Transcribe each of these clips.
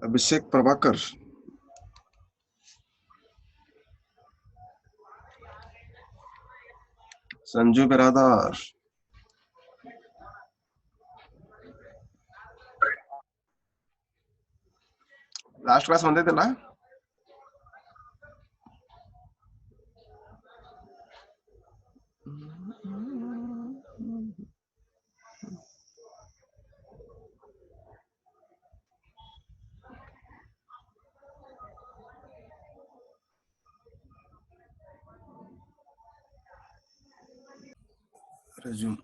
अभिषेक Prabhakar, Sanju Biradar, last class ಬಂದಿದ್ದಿಲ್ಲ. Resume.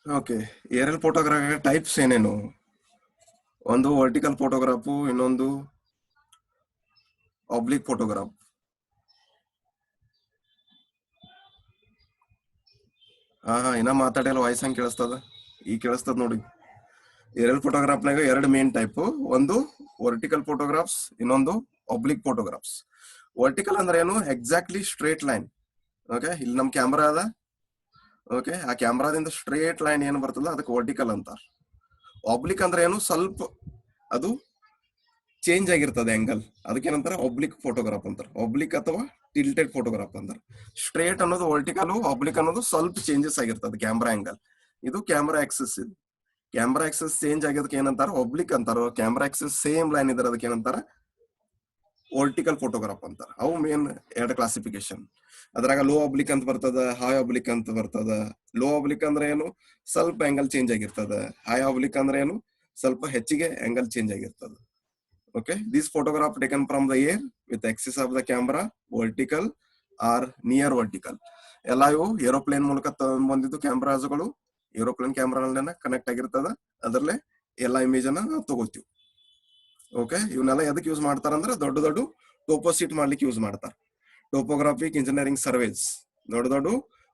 Okay, aerial photography types ಏನೇನು? ಒಂದು ವರ್ಟಿಕಲ್ ಫೋಟೋಗ್ರಾಫು, ಇನ್ನೊಂದು ಆಬ್ಲಿಕ್ ಫೋಟೋಗ್ರಾಫ್. ಇನ್ನ ಮಾತಾಡಿಲ್ಲ, ವಾಯ್ಸ್ ಹಂಗೆ ಕೇಳಿಸ್ತದ? ಈಗ ಕೇಳಿಸ್ತದ ನೋಡಿ. ಏರಿಯಲ್ ಫೋಟೋಗ್ರಾಫ್ನಾಗ ಎರಡು ಮೇನ್ ಟೈಪ್, ಒಂದು ವರ್ಟಿಕಲ್ ಫೋಟೋಗ್ರಾಫ್ಸ್, ಇನ್ನೊಂದು ಆಬ್ಲಿಕ್ ಫೋಟೋಗ್ರಾಫ್ಸ್. ವರ್ಟಿಕಲ್ ಅಂದ್ರೆ ಏನು? Exactly straight line. ಓಕೆ, ಇಲ್ಲಿ ನಮ್ ಕ್ಯಾಮ್ರಾ ಅದ. ಓಕೆ, ಆ ಕ್ಯಾಮ್ರಾದಿಂದ ಸ್ಟ್ರೇಟ್ ಲೈನ್ ಏನು ಬರ್ತದ ಅದಕ್ಕೆ ವರ್ಟಿಕಲ್ ಅಂತಾರ. ಆಬ್ಲಿಕ್ ಅಂದ್ರೆ ಏನು? ಸ್ವಲ್ಪ ಅದು ಚೇಂಜ್ ಆಗಿರ್ತದೆ ಆಂಗಲ್, ಅದಕ್ಕೇನಂತಾರ ಆಬ್ಲಿಕ್ ಫೋಟೋಗ್ರಾಫ್ ಅಂತಾರ. ಆಬ್ಲಿಕ್ ಅಥವಾ ಟಿಲ್ಟೆಡ್ ಫೋಟೋಗ್ರಾಫ್ ಅಂತಾರ. ಸ್ಟ್ರೇಟ್ ಅನ್ನೋದು ವರ್ಟಿಕಲ್, ಆಬ್ಲಿಕ್ ಅನ್ನೋದು ಸ್ವಲ್ಪ ಚೇಂಜಸ್ ಆಗಿರ್ತದೆ ಕ್ಯಾಮ್ರಾ ಆಂಗಲ್. ಇದು ಕ್ಯಾಮ್ರಾ ಆಕ್ಸಿಸ್. ಇದು ಕ್ಯಾಮ್ರಾ ಆಕ್ಸಿಸ್ ಚೇಂಜ್ ಆಗಿದ್ದಕ್ಕೆ ಏನಂತಾರ? ಆಬ್ಲಿಕ್ ಅಂತಾರ. ಕ್ಯಾಮ್ರಾ ಆಕ್ಸಿಸ್ ಸೇಮ್ ಲೈನ್ ಇದ್ರೆ ಅದಕ್ಕೆ ಏನಂತಾರ? ವರ್ಟಿಕಲ್ ಫೋಟೋಗ್ರಾಫ್ ಅಂತಾರ. ಅವು ಮೇನ್ ಎರಡು ಕ್ಲಾಸಿಫಿಕೇಶನ್. ಅದ್ರಾಗ ಲೋ ಆಬ್ಲಿಕ್ ಅಂತ ಬರ್ತದ, ಹೈ ಆಬ್ಲಿಕ್ ಅಂತ ಬರ್ತದ. ಲೋ ಆಬ್ಲಿಕ್ ಅಂದ್ರೆ ಏನು? ಸ್ವಲ್ಪ ಆಂಗಲ್ ಚೇಂಜ್ ಆಗಿರ್ತದ. ಹೈ ಆಬ್ಲಿಕ್ ಅಂದ್ರೆ ಏನು? ಸ್ವಲ್ಪ ಹೆಚ್ಚಿಗೆ ಆಂಗಲ್ ಚೇಂಜ್ ಆಗಿರ್ತದ. Okay, this photograph taken from the air with axis of the camera vertical or near vertical. ಎಲ್ಲ ಇವು ಏರೋಪ್ಲೇನ್ ಮೂಲಕ ಬಂದಿದ್ದು ಕ್ಯಾಮ್ರಾಸ್ಗಳು. ಏರೋಪ್ಲೇನ್ ಕ್ಯಾಮ್ರಾ ಕನೆಕ್ಟ್ ಆಗಿರ್ತದ, ಅದರಲ್ಲೇ ಎಲ್ಲಾ ಇಮೇಜ್ ಅನ್ನ ನಾವು ತಗೋತೀವಿ. ಓಕೆ, ಇವನ್ನೆಲ್ಲ ಎದಕ್ಕೆ ಯೂಸ್ ಮಾಡ್ತಾರ ಅಂದ್ರೆ ದೊಡ್ಡ ದೊಡ್ಡ ಟೋಪೋಸಿಟ್ ಮಾಡ್ಲಿಕ್ಕೆ ಯೂಸ್ ಮಾಡ್ತಾರ. ಟೋಪೋಗ್ರಾಫಿಕ್ ಇಂಜಿನಿಯರಿಂಗ್ ಸರ್ವೇಸ್, ದೊಡ್ಡ ದೊಡ್ಡ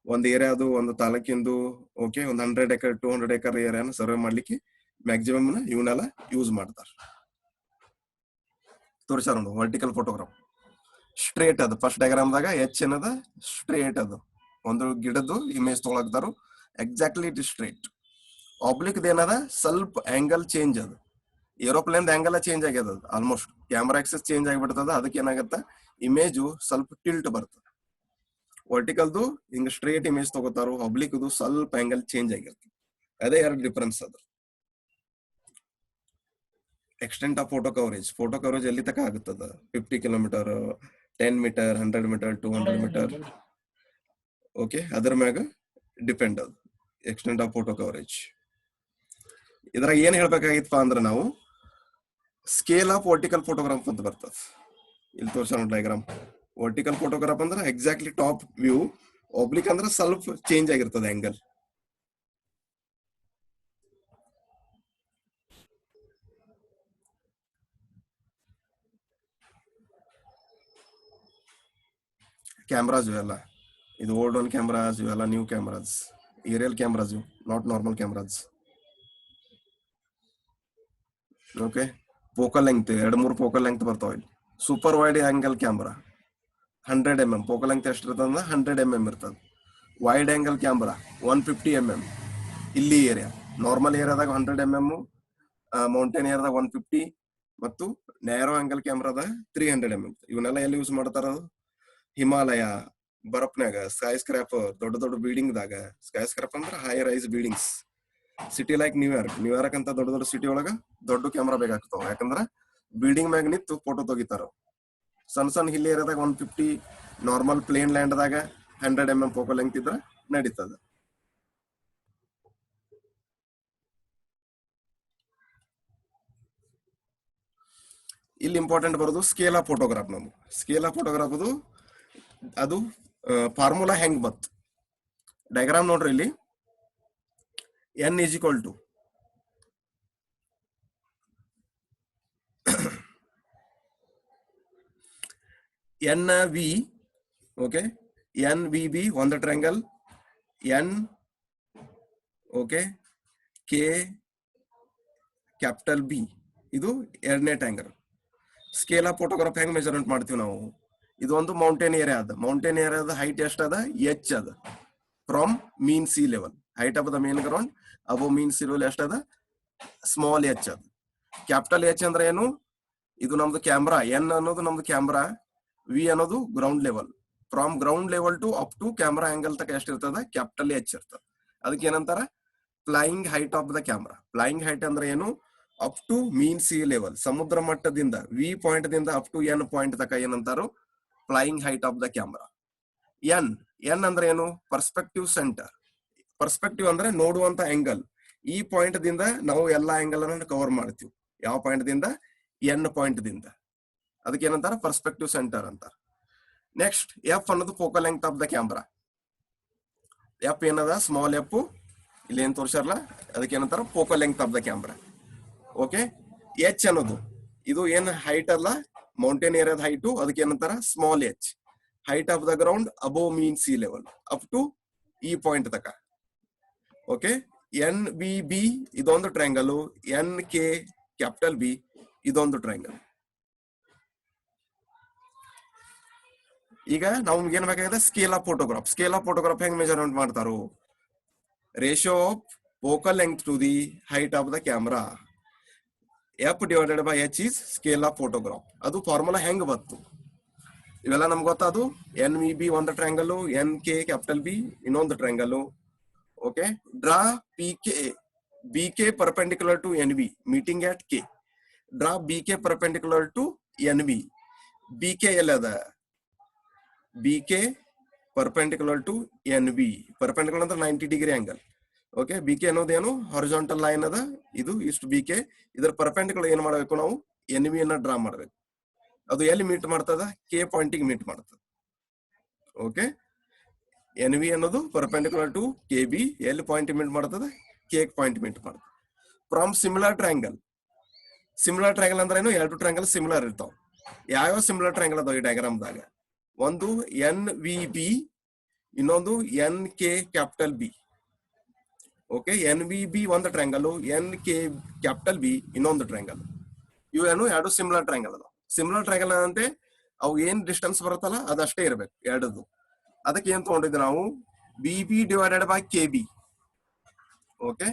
ಒಂದು ಏರಿಯಾದು, ಒಂದು ತಾಲೂಕಿಂದು, ಓಕೆ, ಒಂದು 100 ಎಕರ್ 200 ಎಕರ್ ಏರಿಯಾನ ಸರ್ವೆ ಮಾಡ್ಲಿಕ್ಕೆ ಮ್ಯಾಕ್ಸಿಮಮ್ ಇವನ್ನೆಲ್ಲ ಯೂಸ್ ಮಾಡ್ತಾರ. ತೋರಿಸಾರ ಒಂದು ವರ್ಟಿಕಲ್ ಫೋಟೋಗ್ರಾಫ್ ಸ್ಟ್ರೇಟ್ ಅದು. ಫಸ್ಟ್ ಡಯಾಗ್ರಾಮ್ದಾಗ ಎಚ್ ಏನದ? ಸ್ಟ್ರೇಟ್ ಅದು. ಒಂದು ಗಿಡದ್ದು ಇಮೇಜ್ ತಗೊಳಕ್ತಾರು, exactly it is straight. Oblique ಏನದ? ಸ್ವಲ್ಪ ಆಂಗಲ್ ಚೇಂಜ್ ಅದು. ಏರೋಪ್ಲೇನ್ ಆಂಗಲ್ ಚೇಂಜ್ ಆಗ್ಯದ, ಅದು ಆಲ್ಮೋಸ್ಟ್ ಕ್ಯಾಮ್ರಾ ಆಕ್ಸೆಸ್ ಚೇಂಜ್ ಆಗಿಬಿಡ್ತದ. ಅದಕ್ಕೆ ಏನಾಗತ್ತ? ಇಮೇಜು ಸ್ವಲ್ಪ ಟಿಲ್ಟ್ ಬರ್ತದೆ. ವರ್ಟಿಕಲ್ದು ಹಿಂಗ ಸ್ಟ್ರೇಟ್ ಇಮೇಜ್ ತಗೋತಾರು, ಆಬ್ಲಿಕ್ದು ಸ್ವಲ್ಪ ಆಂಗಲ್ ಚೇಂಜ್ ಆಗಿರ್ತದೆ. ಅದೇ ಎರಡು ಡಿಫರೆನ್ಸ್ ಅದು. ಎಕ್ಸ್ಟೆಂಟ್ ಆಫ್ ಫೋಟೋ ಕವರೇಜ್ ಎಲ್ಲಿ ತಕ ಆಗುತ್ತದ? 50 kilometre, 10 metre, 100 metre, 200 metre. Okay, ಅದ್ರ ಮ್ಯಾಗ ಡಿಪೆಂಡ್ ಅದು ಎಕ್ಸ್ಟೆಂಟ್ ಆಫ್ ಫೋಟೋ ಕವರೇಜ್. ಇದ್ರಾಗ ಏನ್ ಹೇಳ್ಬೇಕಾಗಿತ್ತಪ್ಪ ಅಂದ್ರೆ ನಾವು ಸ್ಕೇಲ್ ಆಫ್ ವರ್ಟಿಕಲ್ ಫೋಟೋಗ್ರಾಫ್ ಅಂತ ಬರ್ತದ. ಇಲ್ಲಿ ತೋರ್ಸೋಣ ಡಯಾಗ್ರಾಮ್. ವರ್ಟಿಕಲ್ ಫೋಟೋಗ್ರಾಫ್ ಅಂದ್ರೆ ಎಕ್ಸಾಕ್ಟ್ಲಿ ಟಾಪ್ ವ್ಯೂ. ಆಬ್ಲಿಕ್ ಅಂದ್ರೆ ಸ್ವಲ್ಪ ಚೇಂಜ್ ಆಗಿರ್ತದೆ ಆಂಗಲ್. ಕ್ಯಾಮ್ರಾಸ್ ಇವೆಲ್ಲ, ಇದು ಓಲ್ಡ್ ಒನ್ ಕ್ಯಾಮ್ರಾಸ್, ಇವೆಲ್ಲ new cameras, aerial cameras, not normal cameras. Okay, focal length 2-3 focal length ಬರ್ತಾವ ಇಲ್ಲಿ. Super wide angle camera 100 mm. Focal length ಎಷ್ಟಿರ್ತದ? 100 mm ಇರ್ತದೆ. Wide angle camera 150 mm. ಇಲ್ಲಿ ಏರಿಯಾ ನಾರ್ಮಲ್ ಏರಿಯಾದಾಗ 100 mm, mountain ಏರಿಯಾದಾಗ 150, ಮತ್ತು narrow angle ಕ್ಯಾಮ್ರಾದ 300 mm. ಇವನ್ನೆಲ್ಲ ಎಲ್ಲಿ ಯೂಸ್ ಮಾಡ್ತಾರ? ಹಿಮಾಲಯ, ಬರಪ್ನಾಗ, ಸ್ಕೈ ಸ್ಕ್ರಾಪರ್, ದೊಡ್ಡ ದೊಡ್ಡ ಬಿಲ್ಡಿಂಗ್ ದಾಗ. ಸ್ಕೈ ಸ್ಕ್ರಾಪ್ ಅಂದ್ರೆ high rise buildings. City like New York ಅಂತ ದೊಡ್ಡ ದೊಡ್ಡ ಸಿಟಿ ಒಳಗ ದೊಡ್ಡ ಕ್ಯಾಮ್ರಾ ಬೇಕಾಗ್ತಾವ. ಯಾಕಂದ್ರ ಬಿಲ್ಡಿಂಗ್ ಮ್ಯಾಗ ನಿಂತು ಫೋಟೋ ತೆಗಿತಾರ. ಸಣ್ಣ ಸಣ್ಣ ಹಿಲ್ ಏರಿಯಾದಾಗ 150, ನಾರ್ಮಲ್ ಪ್ಲೇನ್ ಲ್ಯಾಂಡ್ ದಾಗ 100 mm ಫೋಕಲ್ ಲೆಂತ್ ಇದ್ರ ನಡೀತದ. ಇಲ್ಲಿ ಇಂಪಾರ್ಟೆಂಟ್ ಬರೋದು ಸ್ಕೇಲ್ ಆಫ್ ಫೋಟೋಗ್ರಾಫ್. ನಮ್ಗೆ ಸ್ಕೇಲ್ ಆಫ್ ಫೋಟೋಗ್ರಾಫ್ ಅದು ಫಾರ್ಮುಲಾ ಹೆಂಗ್ ಬತ್? ಡಯಾಗ್ರಾಮ್ ನೋಡ್ರಿ ಇಲ್ಲಿ. n is equal to NV, okay, NVB ಒಂದು triangle, N, okay, K capital B, ಇದು ಎರಡನೇ ಟ್ರಯಾಂಗಲ್. ಸ್ಕೇಲ್ ಆಫ್ ಫೋಟೋಗ್ರಾಫ್ ಹೆಂಗ್ ಮೆಜರ್ಮೆಂಟ್ ಮಾಡ್ತೀವಿ ನಾವು? ಇದು ಒಂದು ಮೌಂಟೇನ್ ಏರಿಯಾ ಅದ. ಮೌಂಟೇನ್ ಏರಿಯಾದ ಹೈಟ್ ಎಷ್ಟದ? H ಅದ. From mean sea level. Height of the main ground above mean sea level ಎಷ್ಟದ? ಸ್ಮಾಲ್ ಎಚ್ ಅದ. ಕ್ಯಾಪಿಟಲ್ ಎಚ್ ಅಂದ್ರೆ ಏನು? ಇದು ನಮ್ದು ಕ್ಯಾಮ್ರಾ, ಎನ್ ಅನ್ನೋದು ನಮ್ದು ಕ್ಯಾಮ್ರಾ, ವಿ ಅನ್ನೋದು ground level. From ground level to up to camera angle ತಕ ಎಷ್ಟಿರ್ತದ? ಕ್ಯಾಪಿಟಲ್ ಎಚ್ ಇರ್ತದ. ಅದಕ್ಕೆ ಏನಂತಾರ? Flying height of the camera. Flying height ಅಂದ್ರೆ ಏನು? Up to mean sea level, ಸಮುದ್ರ ಮಟ್ಟದಿಂದ ವಿ ಪಾಯಿಂಟ್ ದಿಂದ ಅಪ್ ಟು ಎನ್ ಪಾಯಿಂಟ್ ತಕ ಏನಂತಾರು? Flying height of the camera. N N ಅಂದ್ರೆ ಏನು? Perspective centre. ಪರ್ಸ್ಪೆಕ್ಟಿವ್ ಅಂದ್ರೆ ನೋಡುವಂತ ಆಂಗಲ್. ಈ ಪಾಯಿಂಟ್ ದಿಂದ ನಾವು ಎಲ್ಲಾ ಆಂಗಲ್ ಅನ್ನು ಕವರ್ ಮಾಡ್ತೀವಿ. ಯಾವ ಪಾಯಿಂಟ್ ದಿಂದ? ಎನ್ ಪಾಯಿಂಟ್ ದಿಂದ. ಅದಕ್ಕೆ ಏನಂತಾರ? ಪರ್ಸ್ಪೆಕ್ಟಿವ್ ಸೆಂಟರ್ ಅಂತ. ನೆಕ್ಸ್ಟ್ ಎಫ್ ಅನ್ನೋದು focal length of the camera. F ಏನದ? ಸ್ಮಾಲ್ ಎಫ್, ಇಲ್ಲಿ ಏನ್ ತೋರ್ಸಾರಲ್ಲ ಅದಕ್ಕೆ ಏನಂತಾರ? Focal length of the camera. Okay. H ಅನ್ನೋದು ಇದು ಏನ್ ಹೈಟ್ ಅಲ್ಲ, ಮೌಂಟೇನ್ ಏರಿಯಾದ ಹೈಟು, ಅದಕ್ಕೆ ಏನಂತಾರ? Small H. Height of the ground above mean sea level up to ಈ ಪಾಯಿಂಟ್ ತಕ. ಓಕೆ. ಎನ್ ಬಿ ಬಿ ಇದೊಂದು triangle, N K capital B ಇದೊಂದು ಟ್ರಯಾಂಗಲ್. ಈಗ ನಮ್ಗೆ ಏನ್ ಬೇಕಾಗಿದೆ? Scale of photograph. Scale of photograph ಹೆಂಗ್ ಮೆಜರ್ಮೆಂಟ್ ಮಾಡ್ತಾರೋ? Ratio of focal length to the height of the camera. F divided by H is scale of photograph. ಅದು formula ಹೆಂಗ್ ಬಂತು ಇವೆಲ್ಲ ನಮ್ಗೆ ಗೊತ್ತದು. ಎನ್ ವಿ ಬಿ ಒಂದು triangle, N K capital B ಇನ್ನೊಂದು triangle. Okay. Draw P K B K perpendicular to N B meeting at K. Draw B K perpendicular to N B. B K ಎಲ್ಲದ? B K perpendicular to N B. Perpendicular ಅಂದ್ರೆ 90 degree angle. Okay. B K ಅನ್ನೋದೇನು? Horizontal line ಅದ. ಇದು ಇಷ್ಟು B K. ಇದರ perpendicular ಏನ್ ಮಾಡಬೇಕು? ನಾವು ಎನ್ ಬಿ ಅನ್ನ ಡ್ರಾ ಮಾಡ್ಬೇಕು. ಅದು ಎಲ್ಲಿ ಮೀಟ್ ಮಾಡ್ತದ? ಕೆ ಪಾಯಿಂಟಿಗೆ ಮೀಟ್ ಮಾಡ್ತದ. ಓಕೆ. ಎನ್ ವಿ ಅನ್ನೋದು ಪರ್ಪೆಂಡಿಕ್ಯುಲರ್ ಟು ಕೆ ಬಿ ಎಲ್ಲಿ ಪಾಯಿಂಟ್ ಮೀಟ್ ಮಾಡ್ತದ? ಕೆ ಪಾಯಿಂಟ್ ಮೀಟ್ ಮಾಡ್ತದ. From similar triangle. Similar triangle ಅಂದ್ರೆ ಏನು? ಎರಡು ಟ್ರಯಾಂಗಲ್ ಸಿಮಿಲರ್ ಇರ್ತಾವ. ಯಾವ ಸಿಮಿಲರ್ ಟ್ರಯಾಂಗಲ್ ಅದಾವ ಈ ಡಯಾಗ್ರಾಮ್ದಾಗ? ಒಂದು ಎನ್ ವಿ ಬಿ, ಇನ್ನೊಂದು N K capital B. Okay. N V B ಒಂದು triangle, N K capital B ಇನ್ನೊಂದು ಟ್ರಯಾಂಗಲ್. ಇವು ಏನು? ಎರಡು ಸಿಮಿಲರ್ ಟ್ರಯಾಂಗಲ್ ಅದಾವ. ಸಿಮಿಲರ್ ಟ್ರಯಾಂಗಲ್ ಅಂದ್ರೆ ಅವು ಏನ್ ಡಿಸ್ಟೆನ್ಸ್ ಬರುತ್ತಲ್ಲ ಅದಷ್ಟೇ ಇರ್ಬೇಕು ಎರಡದು. ಅದಕ್ಕೆ ಏನ್ ತಗೊಂಡಿದ್ವಿ ನಾವು? B B divided by K B. Okay.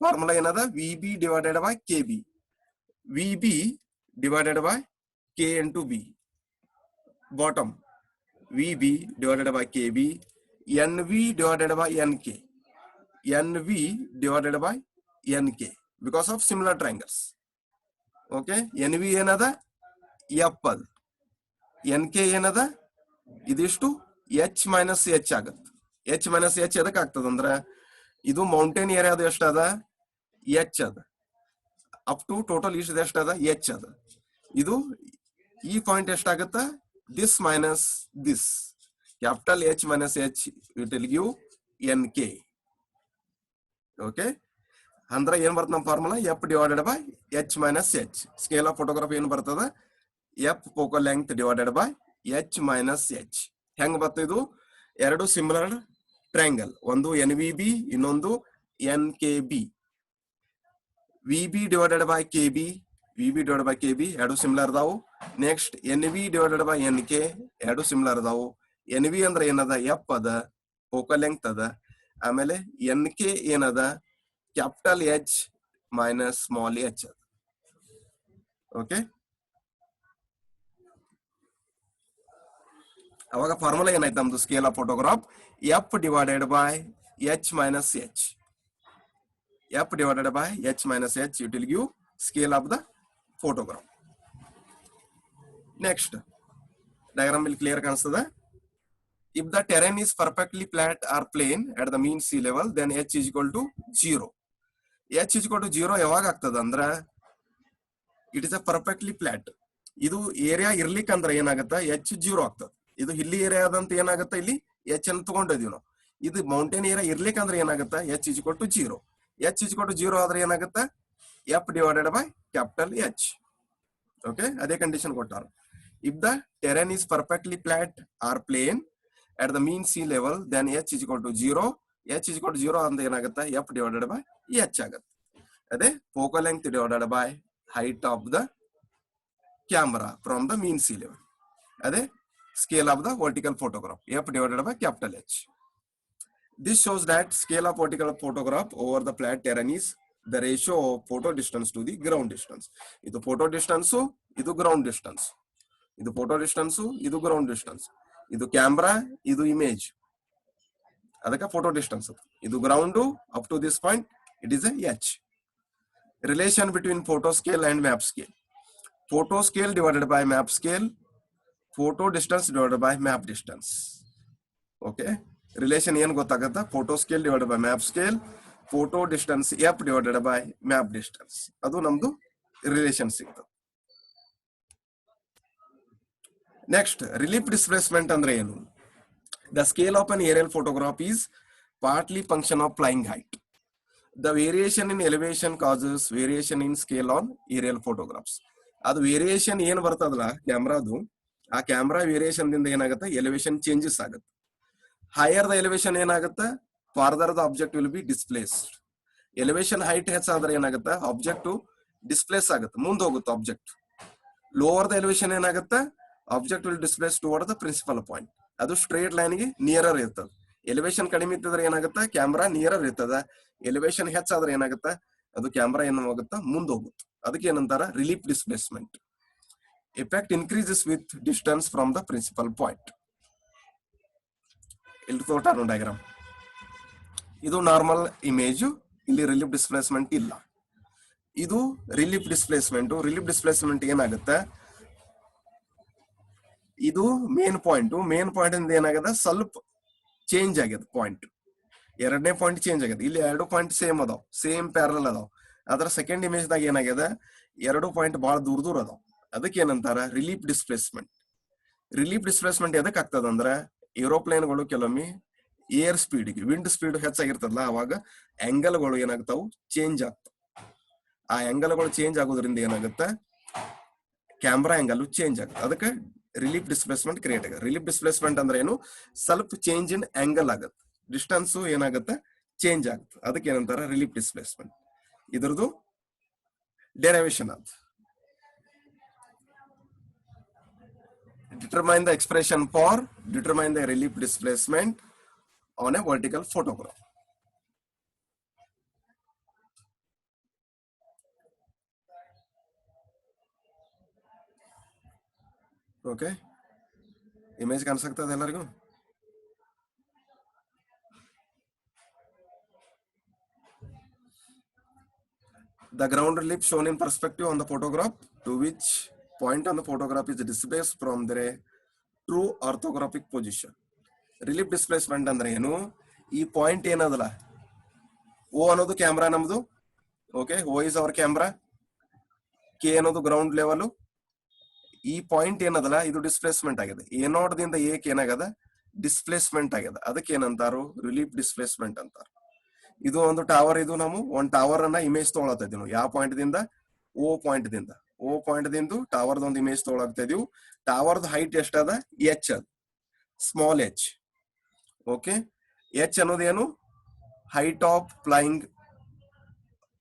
Formula ಏನದ? V B divided by K B. V B divided by K into B. Bottom V B divided by K B. N V divided by N K. N V divided by N K because of similar triangles. Okay. N V ಏನದ? F ಅದ. N K ಏನದ? ಇದಿಷ್ಟು H minus H ಆಗತ್ತೆ. H minus H ಎದಕ್ ಆಗ್ತದಂದ್ರ ಇದು mountain ಏರಿಯಾದ ಎಷ್ಟದ? H ಅದ. ಅಪ್ ಟು ಟೋಟಲ್ ಇಷ್ಟ ಎಷ್ಟದ? ಎಚ್ ಅದ. ಇದು ಈ ಪಾಯಿಂಟ್ ಎಷ್ಟಾಗತ್ತ? This minus this. Capital H minus H it will give N K. Okay. ಅಂದ್ರೆ ಏನ್ ಬರ್ತದ ನಮ್ಮ formula? F divided by H minus H. Scale of photograph ಏನ್ ಬರ್ತದ? F focal length divided by H minus H. ಹೆಂಗ್ ಬರ್ತದೆ? ಇದು ಎರಡು ಸಿಮಿಲರ್ ಟ್ರಯಾಂಗಲ್, ಒಂದು ಎನ್ ವಿ ಬಿ ಇನ್ನೊಂದು N K B. V B divided by K B, V B divided by K B ಎರಡು similar ಅದಾವು. Next N V divided by N K ಎರಡು similar ಅದಾವು. ಎನ್ ವಿ ಅಂದ್ರೆ ಏನದ? F ಅದ, focal length ಅದ. ಆಮೇಲೆ ಎನ್ ಕೆ ಏನದ? Capital H minus small H ಅದ. ಓಕೆ. ಅವಾಗ ಫಾರ್ಮುಲಾ ಏನಾಯ್ತು ನಮ್ದು? Scale of photograph F divided by H minus H. F divided by H minus H it will give scale of the photograph. Next diagram ಇಲ್ಲಿ clear ಕಾಣಿಸ್ತದ. If the terrain is perfectly flat or plane at the mean sea level, then h is equal to 0. h is equal to 0 ಯಾವಾಗ ಆಗ್ತದ ಅಂದ್ರ it is a perfectly flat. ಇದು area ಇರ್ಲಿಕ್ಕಂದ್ರ ಏನಾಗತ್ತ? H 0 ಆಗ್ತದ. ಇದು ಹಿಲ್ಲಿ area ಅದಂತ ಏನಾಗತ್ತ? ಇಲ್ಲಿ ಎಚ್ ಅನ್ನು ತಗೊಂಡಿದೀವಿ ನಾವು. ಇದು ಮೌಂಟೇನ್ ಏರಿಯಾ ಇರ್ಲಿಕ್ಕಂದ್ರ ಏನಾಗತ್ತ? H is equal to 0. H is equal to 0 ಆದ್ರೆ ಏನಾಗತ್ತ? F divided by capital H. Okay. ಅದೇ ಕಂಡೀಷನ್ ಕೊಟ್ಟಾರ. If the terrain is perfectly flat or plane at the mean sea level, then h is equal to 0. h is equal to 0 ಅಂದ್ರೆ ಏನಾಗುತ್ತೆ? f divided by h ಆಗುತ್ತೆ. ಅದೇ focal length divided by height of the camera from the mean sea level. ಅದೇ scale of the vertical photograph f divided by capital H. This shows that scale of vertical photograph over the flat terrain is the ratio of photo distance to the ground distance. ಇದು photo distance, ಇದು ground distance. ಇದು photo distance, ಇದು ground distance. ಇದು camera, ಇದು image. ಅದಕ್ಕೆ photo distance. ಇದು ground up to this point, it is a h. Relation between photo scale and map scale. Photo scale divided by map scale, photo distance divided by map distance. Okay. Relation ಏನು ಗೊತ್ತಾಗತ್ತಾ? Photo scale divided by map scale, photo distance f divided by map distance. ಅದು ನಮ್ದು relation ಸಿಗ್ತದೆ. Next relief displacement ಅಂದ್ರೆ ಏನು? The scale of an aerial photograph is partly function of flying height. The variation in elevation causes variation in scale on aerial photographs. ಅದು variation ಏನ್ ಬರ್ತದಲ್ಲ ಕ್ಯಾಮ್ರಾದು, ಆ ಕ್ಯಾಮ್ರಾ ವೇರಿಯೇಷನ್ ದಿಂದ ಏನಾಗುತ್ತೆ? ಎಲಿವೇಶನ್ ಚೇಂಜಸ್ ಆಗುತ್ತೆ. ಹೈಯರ್ ದ ಎಲಿವೇಶನ್ ಏನಾಗುತ್ತೆ? Farther the object will be displaced. Elevation height ಹೆಚ್ಚಾದ್ರೆ ಏನಾಗುತ್ತೆ? ಆಬ್ಜೆಕ್ಟ್ ಡಿಸ್ಪ್ಲೇಸ್ ಆಗುತ್ತೆ, ಮುಂದೆ ಹೋಗುತ್ತೆ ಆಬ್ಜೆಕ್ಟ್. ಲೋವರ್ ದ ಎಲಿವೇಶನ್ ಏನಾಗುತ್ತೆ? Object will displace toward the principal point. ಅದು ಸ್ಟ್ರೇಟ್ ಲೈನ್ ಗೆ ನಿಯರರ್ ಇರ್ತದೆ. ಎಲಿವೇಶನ್ ಕಡಿಮೆ ಇತ್ತಂದ್ರೆ ಏನಾಗುತ್ತೆ? ಕ್ಯಾಮ್ರಾ ನಿಯರರ್ ಇರ್ತದ. ಎಲಿವೇಶನ್ ಹೆಚ್ಚಾದ್ರೆ ಏನಾಗುತ್ತೆ? ಅದು ಕ್ಯಾಮ್ರಾ ಏನಾಗುತ್ತೆ? ಮುಂದೆ ಹೋಗುತ್ತೆ. ಅದಕ್ಕೆ ಏನಂತಾರ? Relief displacement. Effect increases with distance from the principal point. ಇಲ್ಲಿ ತೋಟಾನು ಡಯಾಗ್ರಾಮ್. ಇದು ನಾರ್ಮಲ್ ಇಮೇಜ್, ಇಲ್ಲಿ ರಿಲೀಫ್ ಡಿಸ್ಪ್ಲೇಸ್ಮೆಂಟ್ ಇಲ್ಲ. ಇದು ರಿಲೀಫ್ ಡಿಸ್ಪ್ಲೇಸ್ಮೆಂಟ್. ರಿಲೀಫ್ ಡಿಸ್ಪ್ಲೇಸ್ಮೆಂಟ್ ಏನಾಗುತ್ತೆ? ಇದು ಮೇನ್ ಪಾಯಿಂಟ್. ಮೇನ್ ಪಾಯಿಂಟ್ ಇಂದ ಏನಾಗದ? ಸ್ವಲ್ಪ ಚೇಂಜ್ ಆಗ್ಯದ ಪಾಯಿಂಟ್. ಎರಡನೇ ಪಾಯಿಂಟ್ ಚೇಂಜ್ ಆಗ್ಯದ. ಇಲ್ಲಿ ಎರಡು ಪಾಯಿಂಟ್ ಸೇಮ್ ಅದಾವ, ಸೇಮ್ ಪ್ಯಾರಲ್ ಅದಾವ. ಅದರ ಸೆಕೆಂಡ್ ಇಮೇಜ್ ದಾಗ ಏನಾಗ್ಯದ? ಎರಡು ಪಾಯಿಂಟ್ ಬಹಳ ದೂರ ದೂರ ಅದಾವ. ಅದಕ್ಕೆ ಏನಂತಾರ? Relief displacement. ರಿಲೀಫ್ ಡಿಸ್ಪ್ಲೇಸ್ಮೆಂಟ್ ಎದಕ್ ಆಗ್ತದಂದ್ರ, ಏರೋಪ್ಲೇನ್ಗಳು ಕೆಲವೊಮ್ಮೆ ಏರ್ ಸ್ಪೀಡ್ಗೆ, ವಿಂಡ್ ಸ್ಪೀಡ್ ಹೆಚ್ಚಾಗಿರ್ತದಲ್ಲ, ಅವಾಗ ಆಂಗಲ್ಗಳು ಏನಾಗ್ತಾವು? ಚೇಂಜ್ ಆಗ್ತಾವ. ಆ ಆಂಗಲ್ಗಳು ಚೇಂಜ್ ಆಗೋದ್ರಿಂದ ಏನಾಗುತ್ತೆ? ಕ್ಯಾಮ್ರಾ ಆಂಗಲ್ ಚೇಂಜ್ ಆಗುತ್ತೆ. ಅದಕ್ಕೆ ರಿಲೀಫ್ ಡಿಸ್ಪ್ಲೇಸ್ಮೆಂಟ್ ಕ್ರಿಯೇಟ್ ಆಗುತ್ತೆ. ರಿಲೀಫ್ ಡಿಸ್ಪ್ಲೇಸ್ಮೆಂಟ್ ಅಂದ್ರೆ ಏನು? ಸ್ವಲ್ಪ ಚೇಂಜ್ ಇನ್ ಆಂಗಲ್ ಆಗುತ್ತೆ, ಡಿಸ್ಟೆನ್ಸ್ ಏನಾಗುತ್ತೆ? ಚೇಂಜ್ ಆಗುತ್ತೆ. ಅದಕ್ಕೆ ಏನಂತಾರ? Relief displacement. ಇದ್ರದ್ದು ಡೆರಿವೇಶನ್ ಅದು. Determine the expression for determine the relief displacement on a vertical photograph. Okay, image ಕಾಣ सकता ಎಲ್ಲರಿಗೂ? The ground relief shown in perspective on the photograph to which point on the photograph is displaced from their true orthographic position. Relief displacement ಅಂದ್ರೆ ಏನು? ಈ point ಏನದಲ್ಲ, ಓ ಅನ್ನೋದು camera ನಮ್ದು. Okay, O is our camera. K ಅನ್ನೋದು ground level. ಈ point ಏನದಲ್ಲ, ಇದು ಡಿಸ್ಪ್ಲೇಸ್ಮೆಂಟ್ ಆಗಿದೆ. ಎ ನಾಟ್ ದಿಂದ ಎಕ್ ಏನಾಗದ? ಡಿಸ್ಪ್ಲೇಸ್ಮೆಂಟ್ ಆಗ್ಯದ. ಅದಕ್ಕೆ ಏನಂತಾರು? ರಿಲೀಫ್ ಡಿಸ್ಪ್ಲೇಸ್ಮೆಂಟ್ ಅಂತಾರ. ಇದು ಒಂದು ಟವರ್. ಇದು ನಾವು ಒಂದು ಟವರ್ ಅನ್ನ ಇಮೇಜ್ ತಗೊಳತಾ ಇದೀವಿ. ಯಾವ ಪಾಯಿಂಟ್ ದಿಂದ? ಓ ಪಾಯಿಂಟ್ ದಿಂದ. ಓ ಪಾಯಿಂಟ್ ದಿಂದ ಟವರ್ದ ಒಂದು ಇಮೇಜ್ ತಗೊಳಕ್ತಾ ಇದೀವಿ. ಟವರ್ದ ಹೈಟ್ ಎಷ್ಟದ? ಎಚ್ ಅದ, ಸ್ಮಾಲ್ ಎಚ್. ಓಕೆ, ಎಚ್ ಅನ್ನೋದೇನು? Height of flying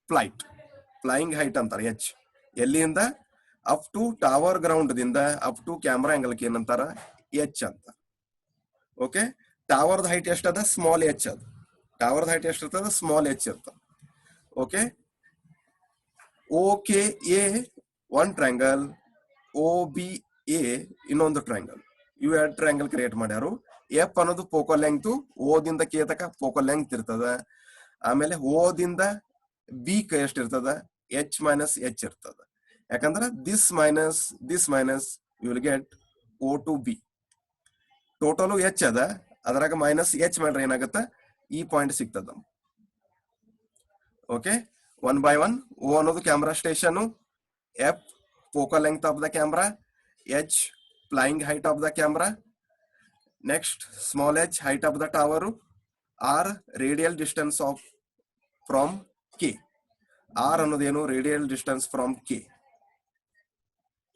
flight, flying height ಅಂತಾರೆ ಎಚ್. ಎಲ್ಲಿಂದ? ಅಪ್ ಟು ಟವರ್ ಗ್ರೌಂಡ್ ದಿಂದ ಅಪ್ ಟು ಕ್ಯಾಮ್ರಾ ಆಂಗಲ್ ಏನಂತಾರ? ಎಚ್ ಅಂತ. ಓಕೆ, ಟವರ್ದ ಹೈಟ್ ಎಷ್ಟದ? ಸ್ಮಾಲ್ ಎಚ್ ಅದ. ಟವರ್ದ ಹೈಟ್ ಎಷ್ಟಿರ್ತದ? ಸ್ಮಾಲ್ ಎಚ್ ಇರ್ತದ. Okay, O K A one triangle, O B A ಇನ್ನೊಂದು ಟ್ರಯಾಂಗಲ್. ಇವು ಎರಡು ಟ್ರಯಾಂಗಲ್ ಕ್ರಿಯೇಟ್ ಮಾಡ್ಯಾರು. ಎಫ್ ಅನ್ನೋದು ಫೋಕಲ್ ಲೆಂಗ್ತ್, ಓದಿಂದ ಕೆ ತಕ ಫೋಕಲ್ ಲೆಂಗ್ತ್ ಇರ್ತದ. ಆಮೇಲೆ ಓದಿಂದ ಬಿ ಕ ಎಷ್ಟಿರ್ತದ? ಎಚ್ ಮೈನಸ್ ಎಚ್ ಇರ್ತದ. ಯಾಕಂದ್ರ this minus you will get O to B. Total H ಅದ, ಅದ್ರಾಗ ಮೈನಸ್ ಎಚ್ ಮಾಡ್ರೆ ಏನಾಗತ್ತ? ಈ ಪಾಯಿಂಟ್ ಸಿಗ್ತದ. Okay, one by one. O ಅನ್ನೋದು camera station, F focal length of the camera, H flying height of the camera, next small H height of the tower, R radial distance of from K. R ಅನ್ನೋದೇನು? Radial distance from K.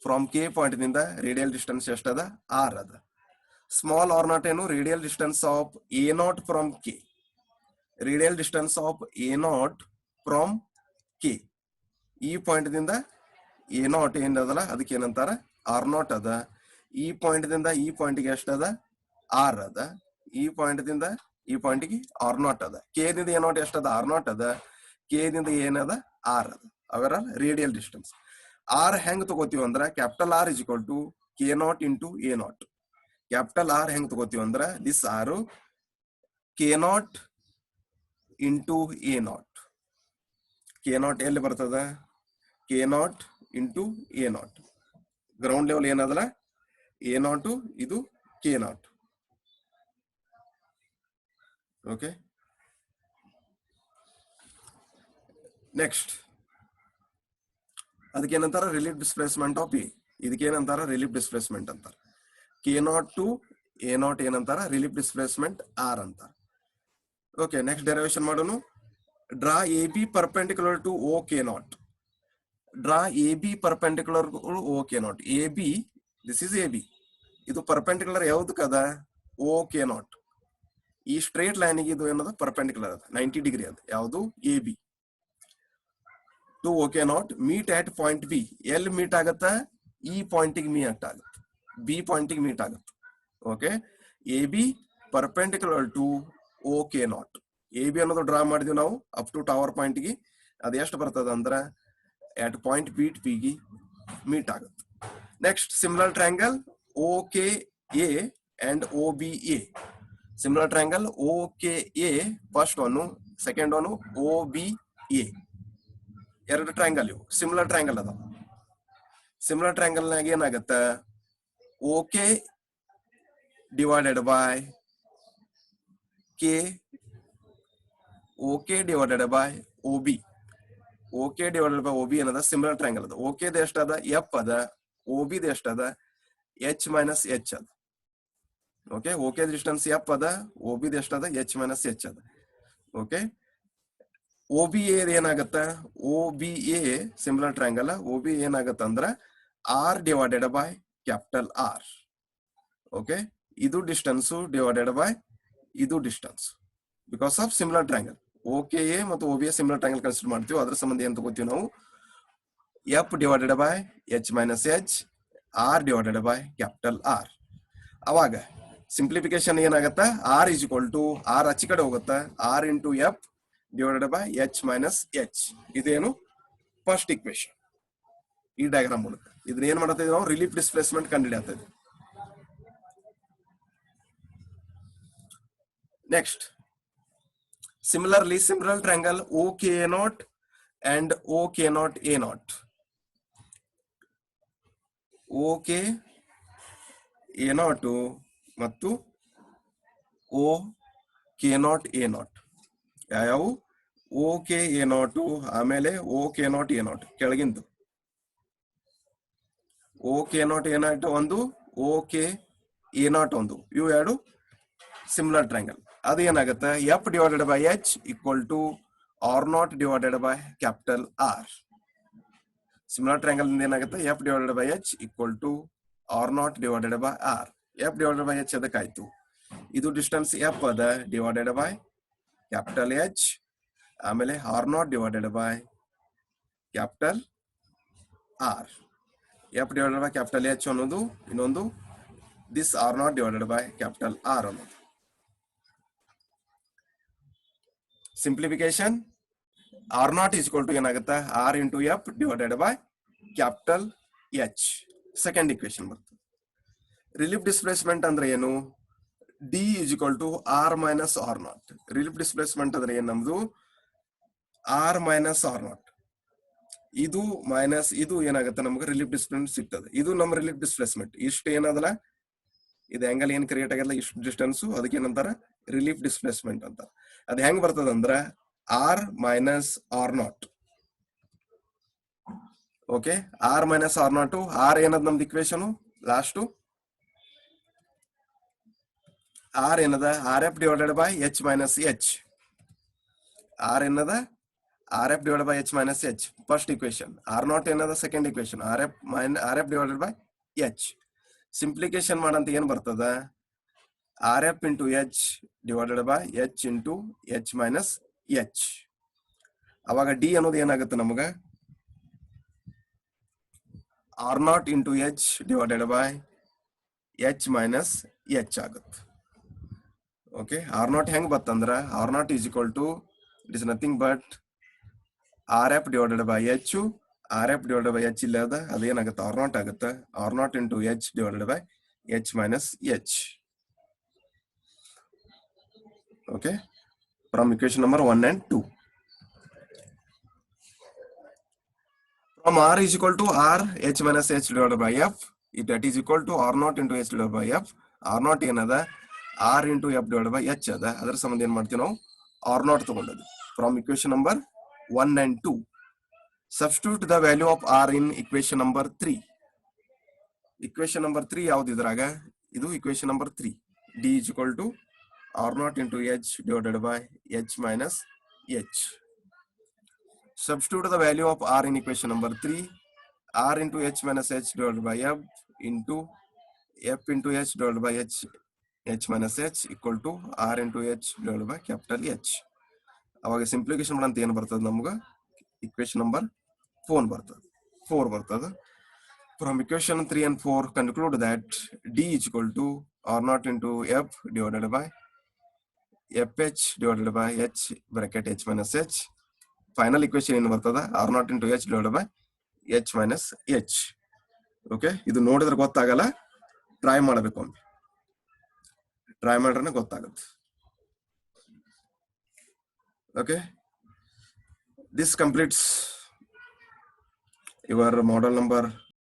From K point ದಿಂದ radial distance ಎಷ್ಟದ? R ಅದ. Small R not ಏನು? Radial distance of A not from K. Radial distance of A not from K. ಈ point ದಿಂದ A not ಏನದಲ್ಲ, ಅದಕ್ಕೆ ಏನಂತಾರ? ಆರ್ ನಾಟ್ ಅದ. ಈ ಪಾಯಿಂಟ್ ದಿಂದ ಈ ಪಾಯಿಂಟ್ ಗೆ ಎಷ್ಟದ? ಆರ್ ಅದ. ಈ ಪಾಯಿಂಟ್ ದಿಂದ ಈ ಪಾಯಿಂಟ್ಗೆ ಆರ್ ನಾಟ್ ಅದ. ಕೆ ದಿಂದ ಎ ನಾಟ್ ಎಷ್ಟದ? ಆರ್ ನಾಟ್ ಅದ. ಕೆ ದಿಂದ ಏನದ? ಆರ್ ಅದ. ಅವರ ರೇಡಿಯಲ್ ಡಿಸ್ಟೆನ್ಸ್. ಆರ್ ಹೆಂಗ್ ತಗೋತೀವಿ ಅಂದ್ರ capital R is equal to K naught into A naught. Capital R ಹೆಂಗ್ ತಗೋತೀವಿ ಅಂದ್ರ this R K naught into A naught. K naught ಎಲ್ಲಿ ಬರ್ತದ? K naught into A naught. Ground level ಏನದಲ್ಲ A naught, ಇದು ಕೆ ನಾಟ್. ಓಕೆ, ನೆಕ್ಸ್ಟ್ ಅದಕ್ಕೇನಂತಾರ? Relief displacement of A. ಇದಕ್ಕೇನಂತಾರ? Relief displacement ಅಂತಾರ. K naught to A naught ಏನಂತಾರ? Relief displacement R ಅಂತಾರ. Okay, next derivation ಮಾಡೋಣ. Draw A B perpendicular to O K naught. Draw A B perpendicular O K naught. A B, this is A B. ಇದು perpendicular ಯಾವ್ದಕ್ಕದ? O K naught. ಈ straight line ಇದು ಏನದ? Perpendicular ಅದ, 90 degree ಅದ. ಯಾವುದು? A B to O K naught meet at point B. ಎಲ್ಲಿ meet ಆಗತ್ತ? ಈ ಪಾಯಿಂಟಿಗೆ ಮೀಟ್ ಆಗತ್ತೆ, ಬಿ ಪಾಯಿಂಟಿಗೆ ಮೀಟ್ ಆಗತ್ತೆ. Okay, A B perpendicular to O K naught. A B ಅನ್ನೋದು ಡ್ರಾ ಮಾಡಿದ್ವಿ ನಾವು ಅಪ್ ಟು ಟವರ್ ಪಾಯಿಂಟ್ಗೆ. ಅದು ಎಷ್ಟು ಬರ್ತದ ಅಂದ್ರ at point B to B meet ಆಗುತ್ತೆ. Next similar triangle OKA and OBA. Similar triangle OKA first one, second one OBA. ಎರಡು triangle ಇವು ಸಿಮಿಲರ್ ಟ್ರಯಾಂಗಲ್ ಅದಾವ. ಸಿಮಿಲರ್ ಟ್ರಯಾಂಗಲ್ ನಾಗ ಏನಾಗತ್ತ? OK divided by K, OK divided by OB. OK divided by OB ಏನದ? Similar triangle ಅದ. OK ದ ಎಷ್ಟದ? F ಅದ. OB ದ ಎಷ್ಟದ? H ಮೈನಸ್ H ಅದ. ಓಕೆ, ಓಕೆ ಡಿಸ್ಟೆನ್ಸ್ ಎಫ್ ಅದ. OB ದ ಎಷ್ಟದ? H ಮೈನಸ್ H ಅದ. ಓಕೆ, OBA ಏನಾಗತ್ತ? OBA similar triangle. OB ಏನಾಗತ್ತ ಅಂದ್ರ R divided by capital R. Okay, ಇದು ಡಿಸ್ಟೆನ್ಸ್ ಡಿವೈಡೆಡ್ ಬೈ ಇದು distance because of similar triangle. OKA ಮತ್ತು OBA ಸಿಮಿಲರ್ ಟ್ರಯಾಂಗಲ್ ಕನ್ಸಿಡರ್ ಮಾಡ್ತೀವಿ. ಅದ್ರ ಸಂಬಂಧ ಏನ್ ತಗೋತೀವಿ ನಾವು? F divided by H minus H, R divided by capital R. ಅವಾಗ ಸಿಂಪ್ಲಿಫಿಕೇಶನ್ ಏನಾಗತ್ತ? R is equal to R ಆಚೆ ಕಡೆ ಹೋಗುತ್ತ, R into F divided by H minus H. ಇದೇನು? First equation. ಈ ಡಯಾಗ್ರಾಮ್ ಮೂಲಕ ಇದನ್ನ ಏನ್ ಮಾಡ್ತಾ ಇದೀವಿ ನಾವು? ರಿಲೀಫ್ ಡಿಸ್ಪ್ಲೇಸ್ಮೆಂಟ್ ಕಂಡುಹಿಡಿಯತ್ತ ಇದೀವಿ. Next similarly similar triangle OKA0 and OK0A0. OKA0 ಮತ್ತು OK0A0 ಯಾವ್ಯಾವು? OKA0 ಆಮೇಲೆ OK0A0 ಕೆಳಗಿಂದು. OK0A0 ಒಂದು, OKA0 ಒಂದು. ಇವು ಎರಡು ಸಿಮಿಲರ್ ಟ್ರಯಾಂಗಲ್. ಅದು ಏನಾಗುತ್ತೆ? F divided by H equal to R0 divided by capital R. Similar triangle ಏನಾಗುತ್ತೆ? F divided by H equal to R0 divided by R. F divided by H ಅದಕ್ಕಾಯ್ತು. ಇದು distance F ಅದ divided by capital H, ಆಮೇಲೆ R0 divided by capital R. F divided by capital H ಅನ್ನೋದು, ಇನ್ನೊಂದು this R0 divided by capital R ಅನ್ನೋದು. Simplification R0 is equal to ಏನಾಗುತ್ತೆ? R into F divided by capital H. Second equation ಬರ್ತದೆ. Relief displacement ಅಂದ್ರೆ ಏನು? D is equal to R minus R0. Relief displacement ಅಂದ್ರೆ ಏನು? ನಮ್ದು R minus R0. ಇದು minus ಇದು ಏನಾಗುತ್ತೆ? ನಮ್ಗೆ ರಿಲೀಫ್ ಡಿಸ್ಪ್ಲೇಸ್ಮೆಂಟ್ ಸಿಗ್ತದೆ. ಇದು ನಮ್ಮ ರಿಲೀಫ್ ಡಿಸ್ಪ್ಲೇಸ್ಮೆಂಟ್. ಇಷ್ಟು ಏನದಲ್ಲ, ಇದು ಆಂಗಲ್ ಏನ್ ಕ್ರಿಯೇಟ್ ಆಗಲ್ಲ, ಇಷ್ಟು ಡಿಸ್ಟೆನ್ಸ್, ಅದಕ್ಕೆ ಏನಂತಾರ? ರಿಲೀಫ್ ಡಿಸ್ಪ್ಲೇಸ್ಮೆಂಟ್ ಅಂತ. ಅದ್ ಹೆಂಗ್ ಬರ್ತದ ಅಂದ್ರ R minus R0. Okay, R minus R0. R ಏನದ ನಮ್ದು ಇಕ್ವೇಶನ್ ಲಾಸ್ಟ್? R ಏನದ? RF divided by H minus H. R ಏನದ? RF divided by H minus H. First equation. R0 ಏನದ? Second equation. RF divided by H. ಸಿಂಪ್ಲಿಕೇಶನ್ ಮಾಡಂತ ಏನ್ ಬರ್ತದ? RF into H divided by H into H minus H. ಅವಾಗ D ಅನ್ನೋದು ಏನಾಗುತ್ತೆ ನಮಗ? R0 into H divided by H minus H ಆಗುತ್ತೆ. Okay R naught ಹೆಂಗ್ ಬತ್ತಂದ್ರ R naught is equal to it is nothing but R F divided by H R F divided by H ಇಲ್ಲ ಅದ ಅದೇನಾಗುತ್ತೆ R naught ಆಗುತ್ತೆ R not into H divided by H minus H okay from equation number 1 and 2 from r is equal to r h minus h divided by f if that is equal to r naught into h divided by f r naught ಏನದ r into f divided by h ಅದ ಅದರ ಸಂಬಂಧ ಏನ್ ಮಾಡ್ತೀವಿ ನಾವು r naught ತಗೊಂಡದ್ದು from equation number 1 and 2 substitute the value of r in equation number 3 equation number 3 ಯಾವುದು ಇದ್ರಾಗ ಇದು equation number 3 d is equal to r naught into h divided by h minus h. Substitute the value of r in equation number 3. R into h minus h divided by f into f into h divided by h minus h equal to r into h divided by capital H. ಅವಾಗ simplification ಮಾಡಂತ ಏನು ಬರ್ತದೆ ನಮ್ಗೆ equation number 4 ಬರ್ತದೆ. From equation 3 and 4 conclude that d is equal to r naught into f divided by fh divided by h bracket h minus h. Final equation ಏನು ಬರ್ತದ R not into H divided by H minus H. Okay ಇದು ನೋಡಿದ್ರೆ ಗೊತ್ತಾಗಲ್ಲ, try ಮಾಡಬೇಕು ಒಮ್ಮೆ, try ಮಾಡ್ರೆ ಗೊತ್ತಾಗುತ್ತೆ. Okay this completes your model number